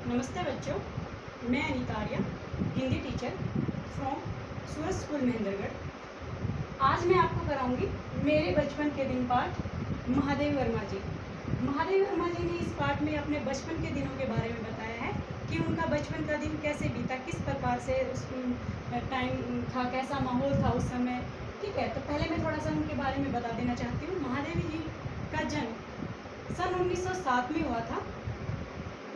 नमस्ते बच्चों, मैं Anita Arya, Hindi teacher from Suraj school Mahendragarh. आज मैं आपको कराऊंगी मेरे बचपन के दिन पाठ महादेवी वर्मा जी। महादेवी वर्मा जी ने इस पाठ में अपने बचपन के दिनों के बारे में बताया है कि उनका बचपन का दिन कैसे बीता, किस प्रकार से उस टाइम था, कैसा माहौल था उस समय। ठीक है, तो पहले मैं थोड़ा सा उनके बारे में बता देना चाहती हूँ। महादेवी जी का जन्म सन 1907 में हुआ था।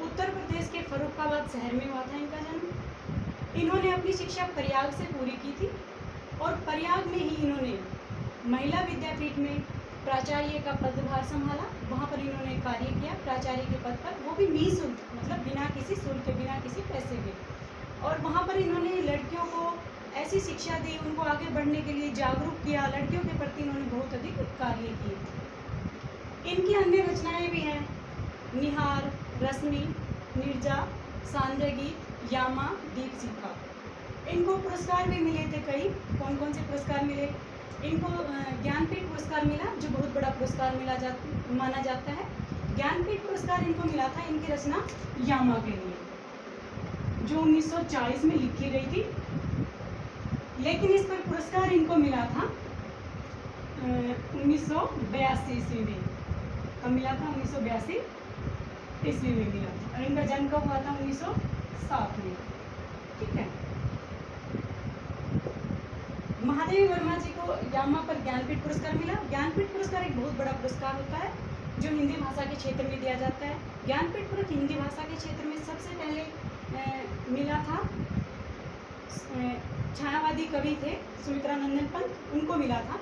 उत्तर प्रदेश के फर्रुखाबाद शहर में हुआ था इनका जन्म। इन्होंने अपनी शिक्षा प्रयाग से पूरी की थी और प्रयाग में ही इन्होंने महिला विद्यापीठ में प्राचार्य का पदभार संभाला। वहाँ पर इन्होंने कार्य किया प्राचार्य के पद पर, वो भी निःशुल्क, मतलब बिना किसी शुल्क के, बिना किसी पैसे के। और वहाँ पर इन्होंने लड़कियों को ऐसी शिक्षा दी, उनको आगे बढ़ने के लिए जागरूक किया, लड़कियों के प्रति इन्होंने बहुत अधिक कार्य किए। इनकी अन्य रचनाएँ भी हैं, निहार, रश्मि, निर्जा, सांध्य गीत, यामा, दीपशिखा। इनको पुरस्कार भी मिले थे कई। कौन कौन से पुरस्कार मिले इनको? ज्ञानपीठ पुरस्कार मिला, जो बहुत बड़ा पुरस्कार माना जाता है। ज्ञानपीठ पुरस्कार इनको मिला था इनकी रचना यामा के लिए, जो 1940 में लिखी गई थी। लेकिन इस पर पुरस्कार इनको मिला था 1982 ईस्वी में। कब मिला था? 1982 ईस्वी में मिला था। और इनका जन्म कब हुआ था? 1907 में। ठीक है। महादेवी वर्मा जी को यामा पर ज्ञानपीठ पुरस्कार मिला। ज्ञानपीठ पुरस्कार एक बहुत बड़ा पुरस्कार होता है जो हिंदी भाषा के क्षेत्र में दिया जाता है। ज्ञानपीठ पुरस्कार हिंदी भाषा के क्षेत्र में सबसे पहले मिला था छायावादी कवि थे सुमित्रानंदन पंत, उनको मिला था।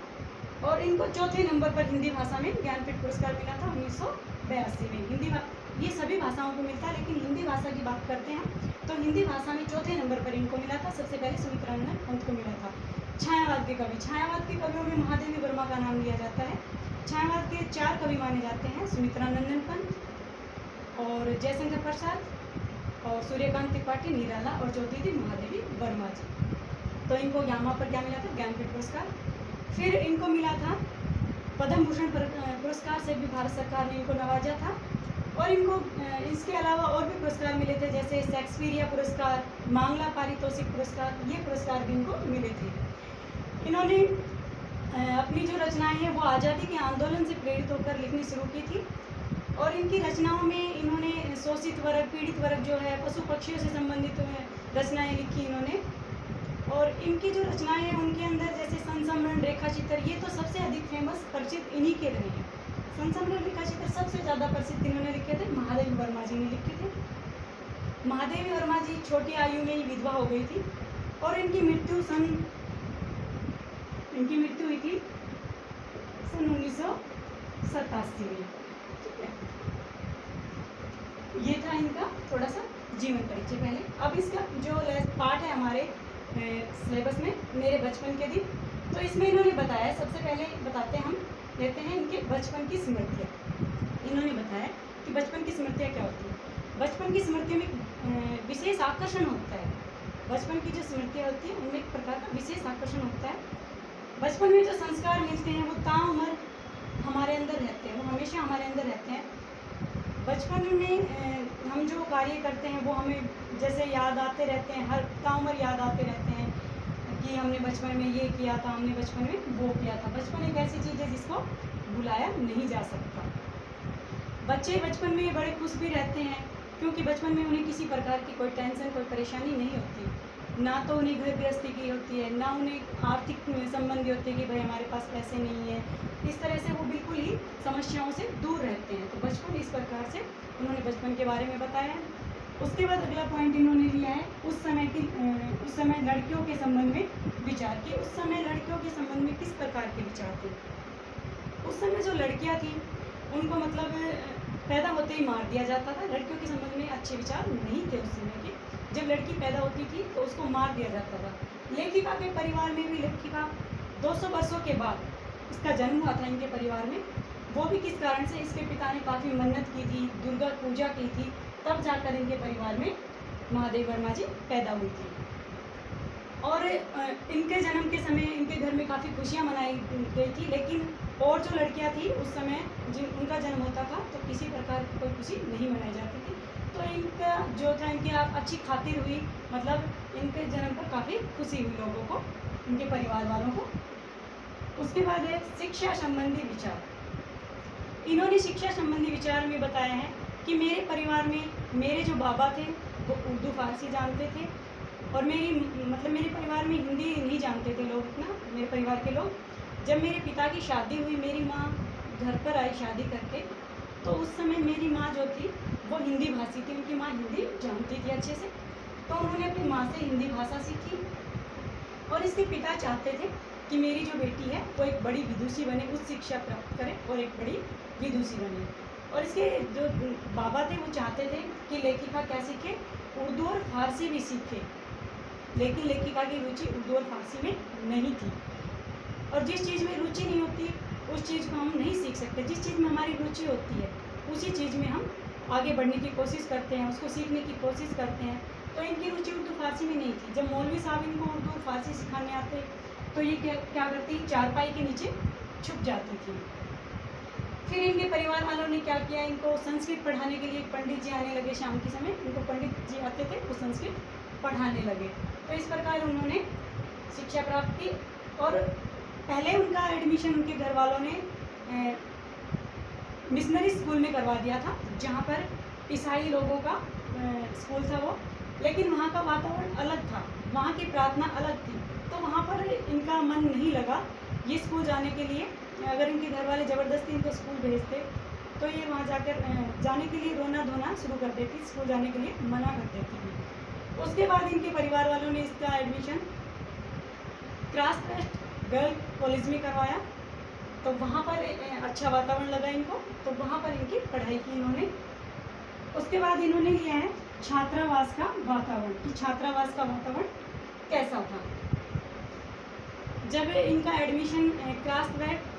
और इनको चौथे नंबर पर हिंदी भाषा में ज्ञानपीठ पुरस्कार मिला था 1982 में। ये सभी भाषाओं को मिलता है, लेकिन हिंदी भाषा की बात करते हैं तो हिंदी भाषा में चौथे नंबर पर इनको मिला था। सबसे पहले सुमित्रानंदन पंत को मिला था। छायावाद के कवियों में महादेवी वर्मा का नाम लिया जाता है। छायावाद के 4 कवि माने जाते हैं, सुमित्रानंदन पंत और जयशंकर प्रसाद और सूर्यकांत त्रिपाठी, निराला, और चौथी थी महादेवी वर्मा जी। तो इनको यामा पर क्या मिला था? ज्ञानपीठ पुरस्कार। फिर इनको मिला था पद्म भूषण पुरस्कार से भी भारत सरकार ने इनको नवाजा था। और इनको इसके अलावा और भी पुरस्कार मिले थे, जैसे शेक्सपियर पुरस्कार, मांगला पारितोषिक पुरस्कार, ये पुरस्कार भी इनको मिले थे। इन्होंने अपनी जो रचनाएं हैं वो आज़ादी के आंदोलन से प्रेरित होकर लिखनी शुरू की थी। और इनकी रचनाओं में इन्होंने शोषित वर्ग, पीड़ित वर्ग जो है, पशु पक्षियों से संबंधित रचनाएं लिखी इन्होंने। और इनकी जो रचनाएं हैं उनके अंदर जैसे संस्मरण, रेखाचित्र, ये तो सबसे अधिक फेमस, परिचित इन्हीं के रहे हैं। संस्मरण, रेखाचित्र सबसे ज़्यादा प्रसिद्ध इन्होंने लिखे थे, महादेवी वर्मा जी ने लिखे थे। महादेवी वर्मा जी छोटी आयु में ही विधवा हो गई थी और इनकी मृत्यु हुई थी सन 1987 में। ठीक है, ये था इनका थोड़ा सा जीवन परिचय। पहले अब इसका जो पार्ट है हमारे सिलेबस में, मेरे बचपन के दिन, तो इसमें इन्होंने बताया, सबसे पहले बताते हैं, हम लेते हैं इनके बचपन की स्मृतियाँ। इन्होंने बताया कि बचपन की स्मृतियाँ क्या होती हैं। बचपन की स्मृतियों में विशेष आकर्षण होता है। बचपन की जो स्मृतियाँ होती हैं उनमें एक प्रकार का विशेष आकर्षण होता है। बचपन में जो संस्कार मिलते हैं वो ताउम्र हमारे अंदर रहते हैं, वो हमेशा हमारे अंदर रहते हैं। बचपन में हम जो कार्य करते हैं वो हमें जैसे याद आते रहते हैं, हर ताउम्र याद आते रहते हैं कि हमने बचपन में ये किया था, हमने बचपन में वो किया था। बचपन एक ऐसी चीज़ है जिसको भुलाया नहीं जा सकता। बच्चे बचपन में बड़े खुश भी रहते हैं क्योंकि बचपन में उन्हें किसी प्रकार की कोई टेंशन, कोई परेशानी नहीं होती। ना तो उन्हें घर गृहस्थी की होती है, ना उन्हें आर्थिक संबंधी होती है कि भाई हमारे पास पैसे नहीं है। इस तरह से वो बिल्कुल ही समस्याओं से दूर रहते हैं। तो बचपन इस प्रकार से उन्होंने बचपन के बारे में बताया है। उसके बाद अगला पॉइंट इन्होंने लिया है उस समय लड़कियों के संबंध में विचार कि उस समय लड़कियों के संबंध में किस प्रकार के विचार थे। उस समय जो लड़कियां थी उनको मतलब पैदा होते ही मार दिया जाता था। लड़कियों के संबंध में अच्छे विचार नहीं थे उस समय के। जब लड़की पैदा होती थी तो उसको मार दिया जाता था। लेखिका के परिवार में भी, लेखिका 200 वर्षों के बाद इसका जन्म हुआ था इनके परिवार में। वो भी किस कारण से, इसके पिता ने काफ़ी मन्नत की थी, दुर्गा पूजा की थी, तब जाकर इनके परिवार में महादेवी वर्मा जी पैदा हुई थी। और इनके जन्म के समय इनके घर में काफ़ी खुशियाँ मनाई गई थी। लेकिन और जो लड़कियाँ थी उस समय जिन उनका जन्म होता था तो किसी प्रकार की कोई खुशी नहीं मनाई जाती थी। तो इनका जो था इनकी अच्छी खातिर हुई, मतलब इनके जन्म पर काफ़ी खुशी हुई लोगों को, इनके परिवार वालों को। उसके बाद है शिक्षा संबंधी विचार। इन्होंने शिक्षा संबंधी विचार में बताया है कि मेरे परिवार में मेरे जो बाबा थे वो उर्दू फारसी जानते थे, और मेरे परिवार में हिंदी नहीं जानते थे लोग इतना, मेरे परिवार के लोग। जब मेरे पिता की शादी हुई, मेरी माँ घर पर आई शादी करके, तो उस समय मेरी माँ जो थी वो हिंदी भाषी थी, उनकी माँ हिंदी जानती थी अच्छे से, तो उन्होंने अपनी माँ से हिंदी भाषा सीखी। और इसके पिता चाहते थे कि मेरी जो बेटी है वो एक बड़ी विदुषी बने, उच्च शिक्षा प्राप्त करे और एक बड़ी विदुषी बने। और इसके जो बाबा थे वो चाहते थे कि लेखिका क्या सीखे, उर्दू और फारसी भी सीखे, लेकिन लेखिका की रुचि उर्दू और फारसी में नहीं थी। और जिस चीज़ में रुचि नहीं होती उस चीज़ को हम नहीं सीख सकते। जिस चीज़ में हमारी रुचि होती है उसी चीज़ में हम आगे बढ़ने की कोशिश करते हैं, उसको सीखने की कोशिश करते हैं। तो इनकी रुचि उर्दू फारसी में नहीं थी। जब मौलवी साहब इनको उर्दू और फारसी सिखाने आते तो ये क्या करती, चारपाई के नीचे छुप जाती थी। फिर इनके परिवार वालों ने क्या किया, इनको संस्कृत पढ़ाने के लिए पंडित जी आने लगे। शाम के समय इनको पंडित जी आते थे, वो संस्कृत पढ़ाने लगे। तो इस प्रकार उन्होंने शिक्षा प्राप्त की। और पहले उनका एडमिशन उनके घर वालों ने मिशनरी स्कूल में करवा दिया था, जहाँ पर ईसाई लोगों का स्कूल था वो, लेकिन वहाँ का वातावरण अलग था, वहाँ की प्रार्थना अलग थी, तो वहाँ पर इनका मन नहीं लगा ये स्कूल जाने के लिए। अगर इनके घर वाले ज़बरदस्ती इनको स्कूल भेजते तो ये वहाँ जाकर जाने के लिए रोना धोना शुरू कर देती, स्कूल जाने के लिए मना कर देती थी। उसके बाद इनके परिवार वालों ने इसका admission Cross West Girl College में करवाया, तो वहाँ पर अच्छा वातावरण लगा इनको, तो वहाँ पर इनकी पढ़ाई की इन्होंने। उसके बाद इन्होंने लिया है छात्रावास का वातावरण, कि छात्रावास का वातावरण कैसा था। जब इनका एडमिशन क्रॉस वेस्ट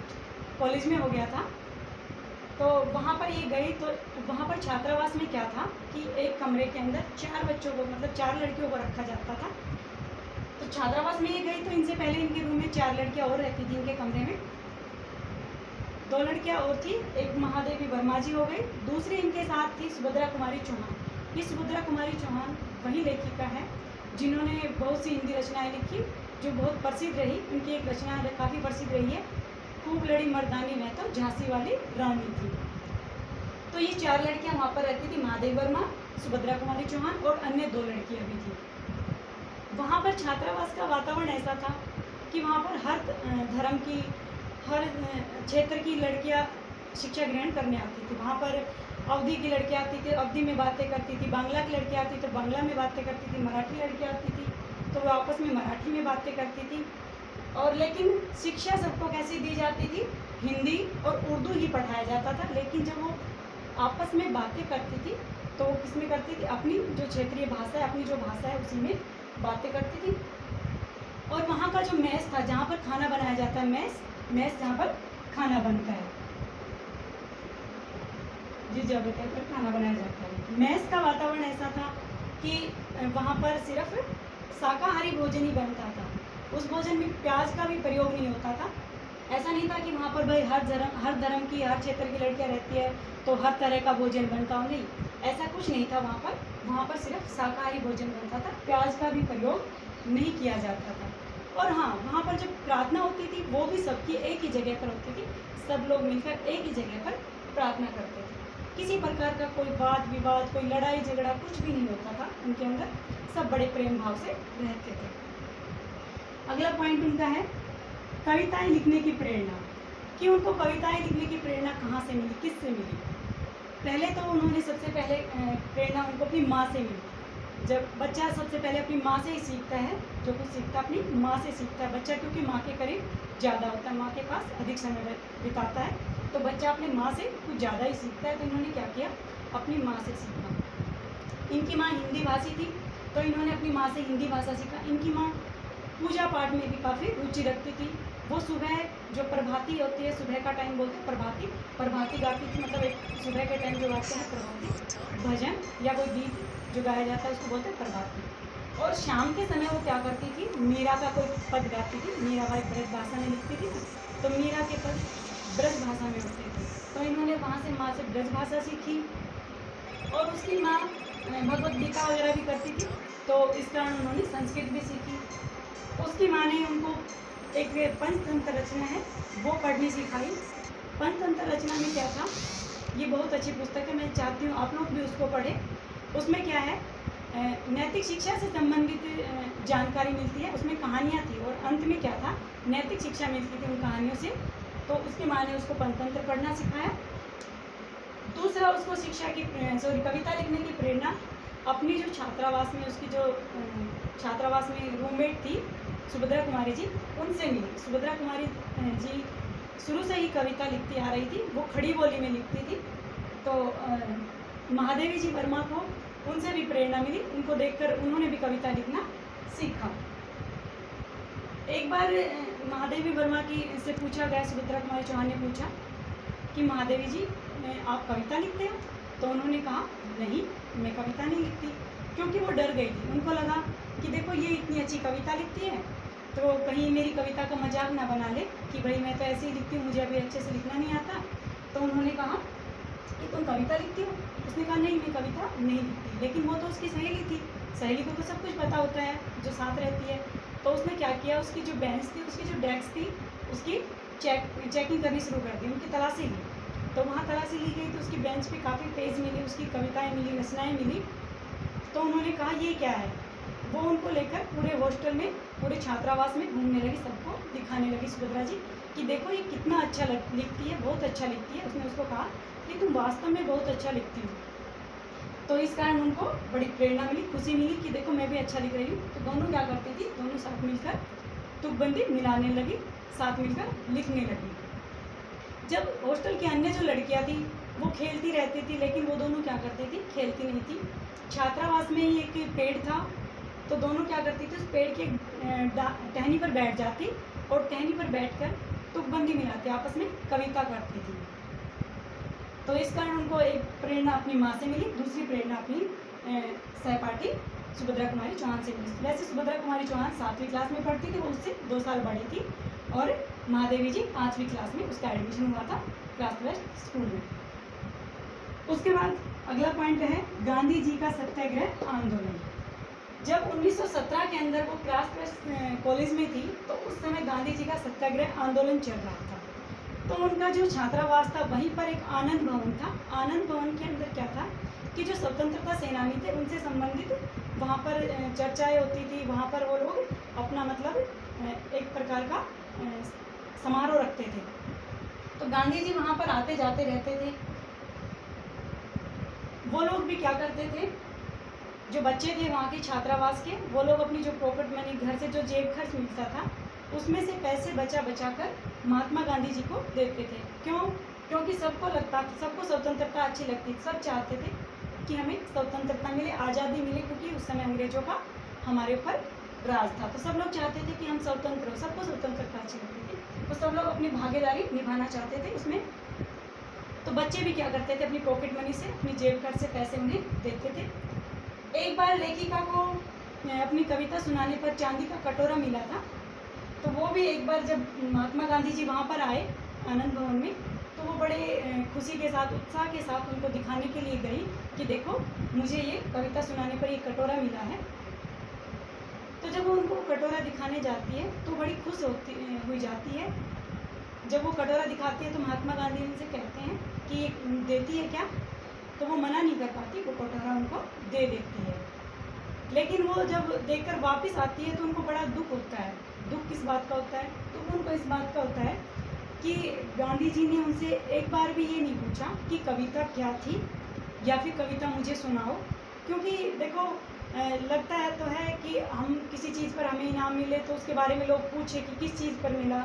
कॉलेज में हो गया था तो वहाँ पर ये गई, तो वहाँ पर छात्रावास में क्या था कि एक कमरे के अंदर 4 बच्चों को, मतलब 4 लड़कियों को रखा जाता था। तो छात्रावास में ये गई तो इनसे पहले इनके रूम में 4 लड़कियाँ और रहती थी इनके कमरे में। 2 लड़कियाँ और थी, एक महादेवी वर्मा जी हो गई, दूसरी इनके साथ थी सुभद्रा कुमारी चौहान। ये सुभद्रा कुमारी चौहान वही लेखिका है जिन्होंने बहुत सी हिंदी रचनाएँ लिखी जो बहुत प्रसिद्ध रही। उनकी एक रचना काफ़ी प्रसिद्ध रही है, खूब लड़ी मर्दानी में तो झांसी वाली रानी थी। तो ये 4 लड़कियां वहाँ पर रहती थी, महादेवी वर्मा, सुभद्रा कुमारी चौहान और अन्य 2 लड़कियां भी थी। वहाँ पर छात्रावास का वातावरण ऐसा था कि वहाँ पर हर धर्म की, हर क्षेत्र की लड़कियाँ शिक्षा ग्रहण करने आती थी। वहाँ पर अवधी की लड़कियाँ आती थी, अवधी में बातें करती थी, बांग्ला की लड़कियाँ आती तो बांग्ला में बातें करती थी, मराठी लड़कियाँ आती थी तो वो आपस में मराठी में बातें करती थी। और लेकिन शिक्षा सबको कैसी दी जाती थी, हिंदी और उर्दू ही पढ़ाया जाता था। लेकिन जब वो आपस में बातें करती थी तो वो किस में करती थी, अपनी जो क्षेत्रीय भाषा है, अपनी जो भाषा है उसी में बातें करती थी। और वहाँ का जो मेस था जहाँ पर खाना बनाया जाता है, मेस जहाँ पर खाना बनता है, जिस जगह पर खाना बनाया जाता है, मेस का वातावरण ऐसा था कि वहाँ पर सिर्फ शाकाहारी भोजन ही बनता था। उस भोजन में प्याज का भी प्रयोग नहीं होता था। ऐसा नहीं था कि वहाँ पर भाई हर धर्म की, हर क्षेत्र की लड़कियाँ रहती है तो हर तरह का भोजन बनता हो, नहीं, ऐसा कुछ नहीं था। वहाँ पर सिर्फ शाकाहारी भोजन बनता था, प्याज का भी प्रयोग नहीं किया जाता था। और हाँ, वहाँ पर जब प्रार्थना होती थी वो भी सबकी एक ही जगह पर होती थी, सब लोग मिलकर एक ही जगह पर प्रार्थना करते थे। किसी प्रकार का कोई वाद विवाद, कोई लड़ाई झगड़ा कुछ भी नहीं होता था उनके अंदर, सब बड़े प्रेम भाव से रहते थे। अगला पॉइंट उनका है कविताएं लिखने की प्रेरणा, कि उनको कविताएं लिखने की प्रेरणा कहाँ से मिली, किससे मिली। पहले तो उन्होंने सबसे पहले प्रेरणा उनको अपनी माँ से मिली। जब बच्चा सबसे पहले अपनी माँ से ही सीखता है, जो कुछ सीखता है अपनी माँ से सीखता है बच्चा, क्योंकि माँ के करीब ज़्यादा होता है, माँ के पास अधिक समय बिताता है, तो बच्चा अपनी माँ से कुछ ज़्यादा ही सीखता है। तो इन्होंने क्या किया, अपनी माँ से सीखा। इनकी माँ हिंदी भाषी थी तो इन्होंने अपनी माँ से हिंदी भाषा सीखा। इनकी माँ पूजा पाठ में भी काफ़ी रुचि रखती थी। वो सुबह जो प्रभाती होती है, सुबह का टाइम बोलते हैं प्रभाती गाती थी, मतलब एक सुबह के टाइम जो गाते हैं प्रभाती भजन या कोई गीत जो गाया जाता है उसको बोलते हैं प्रभाती। और शाम के समय वो क्या करती थी, मीरा का कोई पद गाती थी। मीराबाई ब्रज भाषा में लिखती थी ना, तो मीरा के पद ब्रज भाषा में होते थे। तो इन्होंने वहाँ से माँ से ब्रज भाषा सीखी। और उसकी माँ भगवत गीता वगैरह भी करती थी, तो इस कारण उन्होंने संस्कृत भी सीखी। उसकी माँ ने उनको एक पंचतंत्र रचना है वो पढ़नी सिखाई। पंचतंत्र रचना में क्या था, ये बहुत अच्छी पुस्तक है, मैं चाहती हूँ आप लोग भी उसको पढ़ें। उसमें क्या है, नैतिक शिक्षा से संबंधित जानकारी मिलती है, उसमें कहानियाँ थी और अंत में क्या था, नैतिक शिक्षा मिलती थी उन कहानियों से। तो उसकी माँ ने उसको पंचतंत्र पढ़ना सिखाया। दूसरा, उसको शिक्षा की कविता लिखने की प्रेरणा अपनी जो छात्रावास में उसकी जो छात्रावास में रूममेट थी सुभद्रा कुमारी जी, उनसे मिली। सुभद्रा कुमारी जी शुरू से ही कविता लिखती आ रही थी, वो खड़ी बोली में लिखती थी। तो महादेवी जी वर्मा को उनसे भी प्रेरणा मिली, उनको देखकर उन्होंने भी कविता लिखना सीखा। एक बार महादेवी वर्मा की से पूछा गया, सुभद्रा कुमारी चौहान ने पूछा कि महादेवी जी आप कविता लिखते हो? तो उन्होंने कहा नहीं, मैं कविता नहीं लिखती, क्योंकि वो डर गई थी। उनको लगा कि देखो ये इतनी अच्छी कविता लिखती है, तो कहीं मेरी कविता का मजाक ना बना ले कि भाई मैं तो ऐसे ही लिखती हूँ, मुझे अभी अच्छे से लिखना नहीं आता। तो उन्होंने कहा कि तुम कविता लिखती हो? उसने कहा नहीं, मैं कविता नहीं लिखती। लेकिन वो तो उसकी सहेली थी, सहेली को तो सब कुछ पता होता है जो साथ रहती है। तो उसने क्या किया, उसकी जो बेंच थी, उसकी जो डेस्क थी, उसकी चेकिंग करनी शुरू कर दी, उनकी तलाशी ली। तो वहाँ तलाशी ली गई तो उसकी बेंच पे काफ़ी पेज मिली, उसकी कविताएं मिली, रचनाएं मिली। तो उन्होंने कहा ये क्या है। वो उनको लेकर पूरे हॉस्टल में, पूरे छात्रावास में घूमने लगी, सबको दिखाने लगी सुभद्रा जी कि देखो ये कितना अच्छा लिखती है, बहुत अच्छा लिखती है। उसने उसको कहा कि तुम वास्तव में बहुत अच्छा लिखती हो। तो इस कारण उनको बड़ी प्रेरणा मिली, खुशी मिली कि देखो मैं भी अच्छा लिख रही हूँ। तो दोनों क्या करती थी, दोनों साथ मिलकर तुकबंदी मिलाने लगी, साथ मिलकर लिखने लगी। जब हॉस्टल की अन्य जो लड़कियां थी वो खेलती रहती थी, लेकिन वो दोनों क्या करती थी, खेलती नहीं थी। छात्रावास में ही एक पेड़ था, तो दोनों क्या करती थी, उस पेड़ के टहनी पर बैठ जाती और टहनी पर बैठकर तुकबंदी मिलाती, आपस में कविता करती थी। तो इस कारण उनको एक प्रेरणा अपनी माँ से मिली, दूसरी प्रेरणा अपनी सहपाठी सुभद्रा कुमारी चौहान से मिली। वैसे सुभद्रा कुमारी चौहान 7वीं क्लास में पढ़ती थी, वो उससे 2 साल बड़ी थी, और महादेवी जी 5वीं क्लास में उसका एडमिशन हुआ था क्लास 12 स्कूल में। उसके बाद अगला पॉइंट है गांधी जी का सत्याग्रह आंदोलन। जब 1917 के अंदर वो क्लास 12 कॉलेज में थी, तो उस समय गांधी जी का सत्याग्रह आंदोलन चल रहा था। तो उनका जो छात्रावास था वहीं पर एक आनंद भवन था। आनंद भवन के अंदर क्या था कि जो स्वतंत्रता सेनानी थे उनसे संबंधित वहाँ पर चर्चाएं होती थी, वहाँ पर वो लोग अपना मतलब एक प्रकार का समारोह रखते थे। तो गांधी जी वहाँ पर आते जाते रहते थे। वो लोग भी क्या करते थे, जो बच्चे थे वहाँ के छात्रावास के, वो लोग अपनी जो पॉकेट मनी, घर से जो जेब खर्च मिलता था, उसमें से पैसे बचा बचा कर महात्मा गांधी जी को देते थे। क्यों? क्योंकि सबको लगता था, सबको स्वतंत्रता अच्छी लगती थी, सब चाहते थे कि हमें स्वतंत्रता मिले, आज़ादी मिले, क्योंकि उस समय अंग्रेजों का हमारे ऊपर राज था। तो सब लोग चाहते थे कि हम स्वतंत्र हो, सबको स्वतंत्रता अच्छी लगती थी, तो सब लोग अपनी भागीदारी निभाना चाहते थे उसमें। तो बच्चे भी क्या करते थे, अपनी पॉकेट मनी से, अपनी जेब खर्च से पैसे उन्हें देते थे। एक बार लेखिका को अपनी कविता सुनाने पर चांदी का कटोरा मिला था। तो वो भी एक बार जब महात्मा गांधी जी वहाँ पर आए आनंद भवन में, तो वो बड़े खुशी के साथ, उत्साह के साथ उनको दिखाने के लिए गई कि देखो मुझे ये कविता सुनाने पर ये कटोरा मिला है। तो जब वो उनको कटोरा दिखाने जाती है तो बड़ी खुश हुई जाती है। जब वो कटोरा दिखाती है तो महात्मा गांधी उनसे कहते हैं कि देती है क्या, तो वो मना नहीं कर पाती, वो कटोरा उनको दे देती है। लेकिन वो जब देखकर वापस आती है तो उनको बड़ा दुख होता है। दुख किस बात का होता है? दुख उनको इस बात का होता है कि गांधी जी ने उनसे एक बार भी ये नहीं पूछा कि कविता क्या थी या फिर कविता मुझे सुनाओ। क्योंकि देखो लगता है तो है कि हम किसी चीज़ पर हमें इनाम मिले तो उसके बारे में लोग पूछे कि किस चीज़ पर मिला,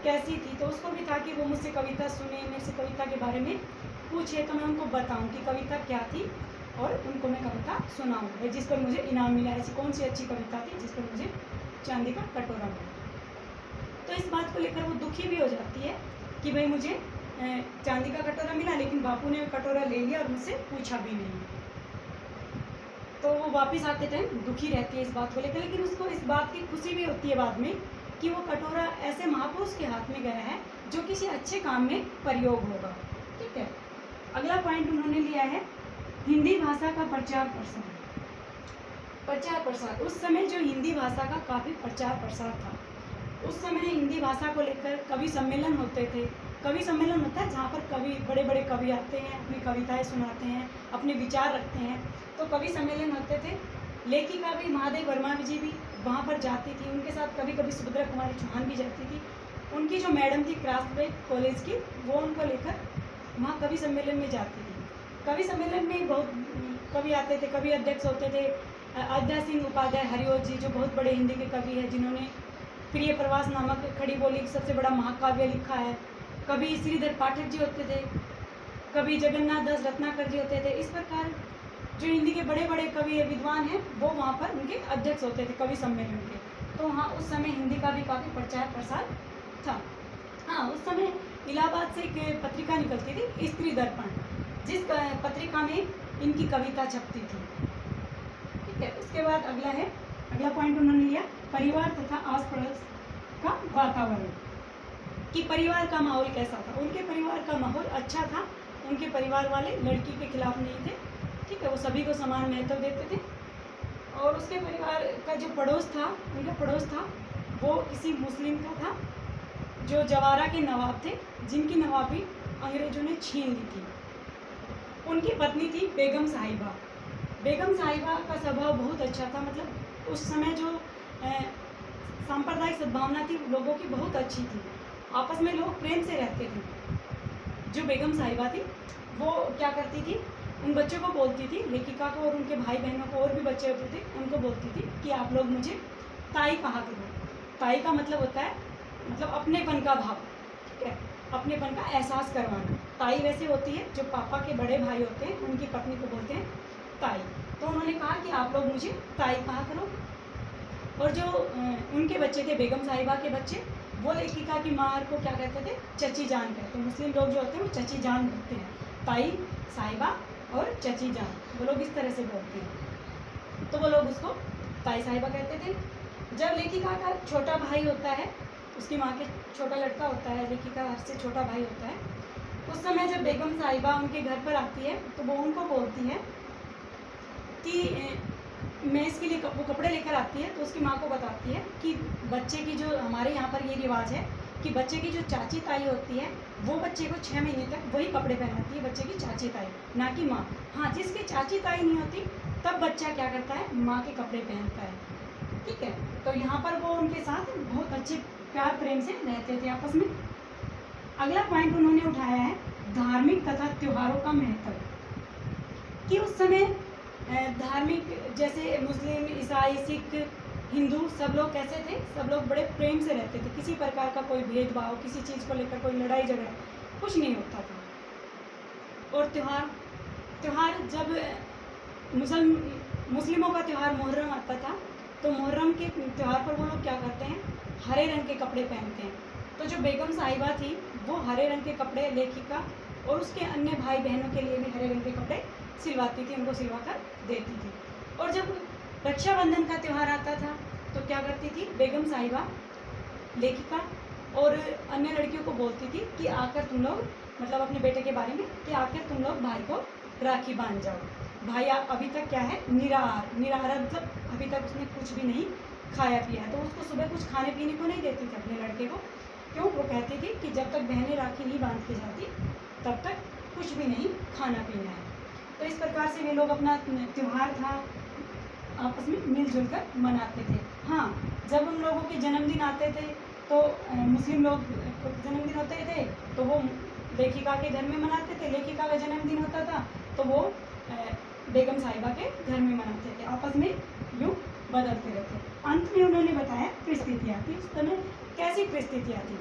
कैसी थी। तो उसको भी था कि वो मुझसे कविता सुने, मेरे से कविता के बारे में पूछे, तो मैं उनको बताऊं कि कविता क्या थी और उनको मैं कविता सुनाऊँ जिस पर मुझे इनाम मिला। ऐसी कौन सी अच्छी कविता थी जिस पर मुझे चांदी का कटोरा मिला। तो इस बात को लेकर वो दुखी भी हो जाती है कि भाई मुझे चांदी का कटोरा मिला, लेकिन बापू ने कटोरा ले लिया और मुझसे पूछा भी नहीं। तो वो वापस आते टाइम दुखी रहती है इस बात को लेकर। लेकिन उसको इस बात की खुशी भी होती है बाद में कि वो कटोरा ऐसे महापुरुष के हाथ में गया है जो किसी अच्छे काम में प्रयोग होगा। ठीक है, अगला पॉइंट उन्होंने लिया है हिंदी भाषा का प्रचार प्रसार। प्रचार प्रसार, उस समय जो हिंदी भाषा का काफ़ी प्रचार प्रसार था। उस समय हिंदी भाषा को लेकर कवि सम्मेलन होते थे। कवि सम्मेलन होता है जहाँ पर कवि, बड़े बड़े कवि आते हैं, अपनी कविताएं सुनाते हैं, अपने विचार रखते हैं। तो कवि सम्मेलन होते थे। लेखिका भी महादेव वर्मा जी भी वहाँ पर जाती थी, उनके साथ कभी कभी सुभद्रा कुमारी चौहान भी जाती थी। उनकी जो मैडम थी क्राफ्टवेल कॉलेज की, वो उनको लेकर वहाँ कवि सम्मेलन में जाती थी। कवि सम्मेलन में बहुत कवि आते थे। कवि अध्यक्ष होते थे अयोध्या सिंह उपाध्याय हरिओं जी, जो बहुत बड़े हिंदी के कवि हैं, जिन्होंने प्रिय प्रवास नामक खड़ी बोली सबसे बड़ा महाकाव्य लिखा है। कवि श्रीधर पाठक जी होते थे। कवि जगन्नाथ दास रत्नाकर जी होते थे। इस प्रकार जो हिंदी के बड़े बड़े कवि विद्वान हैं, वो वहाँ पर उनके अध्यक्ष होते थे कवि सम्मेलन के। तो वहाँ उस समय हिंदी का भी काफ़ी प्रचार प्रसार था। हाँ, उस समय इलाहाबाद से एक पत्रिका निकलती थी, स्त्री दर्पण, जिस पत्रिका में इनकी कविता छपती थी। ठीक है। उसके बाद अगला पॉइंट उन्होंने लिया परिवार तथा आस पड़ोस का वातावरण, कि परिवार का माहौल कैसा था। उनके परिवार का माहौल अच्छा था। उनके परिवार वाले लड़की के खिलाफ नहीं थे। ठीक है, वो सभी को समान महत्व देते थे। और उसके परिवार का जो पड़ोस था, उनका पड़ोस था, वो किसी मुस्लिम का था, जो जवारा के नवाब थे, जिनकी नवाबी अंग्रेजों ने छीन ली थी। उनकी पत्नी थी बेगम साहिबा। बेगम साहिबा का स्वभाव बहुत अच्छा था। मतलब उस समय जो सांप्रदायिक सद्भावना थी लोगों की बहुत अच्छी थी। आपस में लोग प्रेम से रहते थे। जो बेगम साहिबा थी वो क्या करती थी, उन बच्चों को बोलती थी, लेखिका को और उनके भाई बहनों को, और भी बच्चे होते थे, उनको बोलती थी कि आप लोग मुझे ताई कहा करो। ताई का मतलब होता है मतलब अपनेपन का भाव। ठीक है, अपनेपन का एहसास करवाना। ताई वैसे होती है जो पापा के बड़े भाई होते हैं, उनकी पत्नी को बोलते हैं ताई। तो उन्होंने कहा कि आप लोग मुझे ताई कहा करो। और जो उनके बच्चे थे, बेगम साहिबा के बच्चे, वो लेखिका की माँ को क्या कहते थे, चची जान कहते हैं। मुस्लिम लोग जो होते हैं वो चची जान बोलते हैं। ताई, साहिबा और चची जान, वो लोग इस तरह से बोलते हैं। तो वो लोग उसको ताई साहिबा कहते थे। जब लेखिका का छोटा भाई होता है, उसकी माँ के छोटा लड़का होता है, लेखिका से छोटा भाई होता है, उस समय जब बेगम साहिबा उनके घर पर आती है तो वो उनको बोलती है कि मैं इसके लिए वो कपड़े लेकर आती है। तो उसकी माँ को बताती है कि बच्चे की जो हमारे यहाँ पर ये रिवाज है कि बच्चे की जो चाची ताई होती है वो बच्चे को 6 महीने तक वही कपड़े पहनाती है, बच्चे की चाची ताई, ना कि माँ। हाँ, जिसकी चाची ताई नहीं होती तब बच्चा क्या करता है, माँ के कपड़े पहनता है। ठीक है, तो यहाँ पर वो उनके साथ बहुत अच्छे प्यार प्रेम से रहते थे आपस में। अगला पॉइंट उन्होंने उठाया है धार्मिक तथा त्योहारों का महत्व, कि उस समय धार्मिक, जैसे मुस्लिम, ईसाई, सिख, हिंदू, सब लोग कैसे थे, सब लोग बड़े प्रेम से रहते थे। किसी प्रकार का कोई भेदभाव, किसी चीज़ को लेकर कोई लड़ाई झगड़ा कुछ नहीं होता था। और त्यौहार जब मुस्लिमों का त्यौहार मुहर्रम आता था, तो मुहर्रम के त्यौहार पर वो लोग क्या करते हैं, हरे रंग के कपड़े पहनते हैं। तो जो बेगम साहिबा थी वो हरे रंग के कपड़े लेखिका और उसके अन्य भाई बहनों के लिए भी हरे रंग के कपड़े सिलवाती थी, उनको सिलवा कर देती थी। और जब रक्षाबंधन का त्यौहार आता था तो क्या करती थी बेगम साहिबा, लेखिका और अन्य लड़कियों को बोलती थी कि आकर तुम लोग, मतलब अपने बेटे के बारे में, कि आकर तुम लोग भाई को राखी बांध जाओ। भाई अभी तक क्या है, निराहार मतलब अभी तक उसने कुछ भी नहीं खाया पिया है। तो उसको सुबह कुछ खाने पीने को नहीं देती थी अपने लड़के को। क्यों? वो कहती थी कि जब तक बहनें राखी नहीं बांध के जाती तब तक कुछ भी नहीं खाना पीना है। तो इस प्रकार से वे लोग अपना त्यौहार था आपस में मिलजुल कर मनाते थे। हाँ, जब उन लोगों के जन्मदिन आते थे तो मुस्लिम लोग जन्मदिन होते थे तो वो लेखिका के घर में मनाते थे, लेखिका का जन्मदिन होता था तो वो बेगम साहिबा के घर में मनाते थे। आपस में यूँ बदलते रहते। अंत में उन्होंने बताया परिस्थितियाँ थी, उस समय कैसी परिस्थितियाँ थी।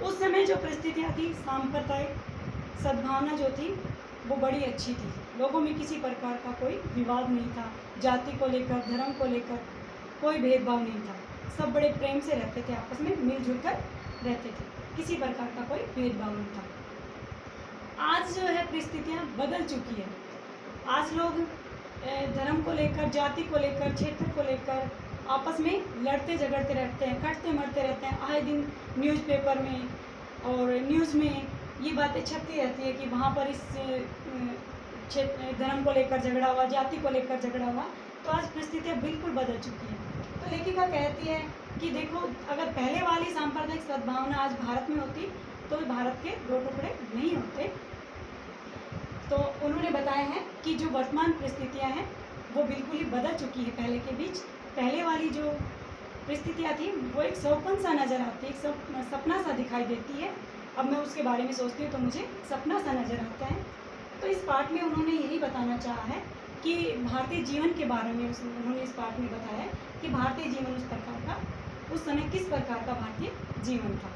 उस समय जो परिस्थितियाँ थी, सांप्रदायिक सद्भावना जो थी वो बड़ी अच्छी थी। लोगों में किसी प्रकार का कोई विवाद नहीं था, जाति को लेकर, धर्म को लेकर कोई भेदभाव नहीं था। सब बड़े प्रेम से रहते थे, आपस में मिलजुल कर रहते थे, किसी प्रकार का कोई भेदभाव नहीं था। आज जो है परिस्थितियाँ बदल चुकी है। आज लोग धर्म को लेकर, जाति को लेकर, क्षेत्र को लेकर आपस में लड़ते झगड़ते रहते हैं, कटते मरते रहते हैं। आए दिन न्यूज़पेपर में और न्यूज़ में ये बातें छपती रहती है कि वहाँ पर इस क्षेत्र धर्म को लेकर झगड़ा हुआ, जाति को लेकर झगड़ा हुआ। तो आज परिस्थितियाँ बिल्कुल बदल चुकी हैं। तो लेखिका कहती है कि देखो, अगर पहले वाली सांप्रदायिक सद्भावना आज भारत में होती तो भारत के 2 टुकड़े नहीं होते। तो उन्होंने बताया है कि जो वर्तमान परिस्थितियाँ हैं वो बिल्कुल ही बदल चुकी है पहले के बीच। पहले वाली जो परिस्थितियाँ थी वो एक सपन सा नज़र आती है, एक सपना सा दिखाई देती है। अब मैं उसके बारे में सोचती हूँ तो मुझे सपना सा नज़र आता है। तो इस पाठ में उन्होंने यही बताना चाहा है कि भारतीय जीवन के बारे में उन्होंने इस पाठ में बताया कि भारतीय जीवन उस समय किस प्रकार का भारतीय जीवन था।